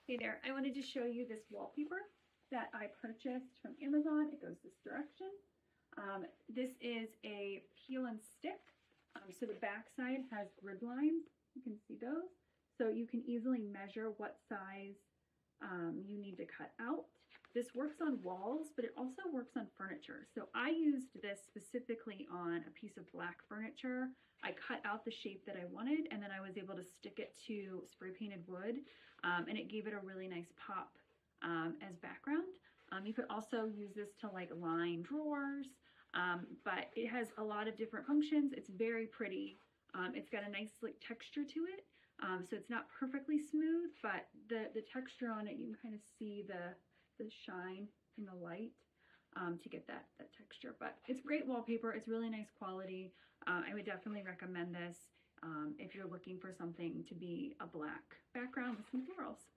Hey there, I wanted to show you this wallpaper that I purchased from Amazon. It goes this direction. This is a peel and stick. So the back side has grid lines. You can see those. So you can easily measure what size you need to cut out. This works on walls, but it also works on furniture. So I used this specifically on a piece of black furniture. I cut out the shape that I wanted, and then I was able to stick it to spray painted wood, and it gave it a really nice pop as background. You could also use this to like line drawers, but it has a lot of different functions. It's very pretty. It's got a nice like texture to it. So it's not perfectly smooth, but the texture on it, you can kind of see the shine in the light to get that texture. But it's great wallpaper. It's really nice quality. I would definitely recommend this if you're looking for something to be a black background with some florals.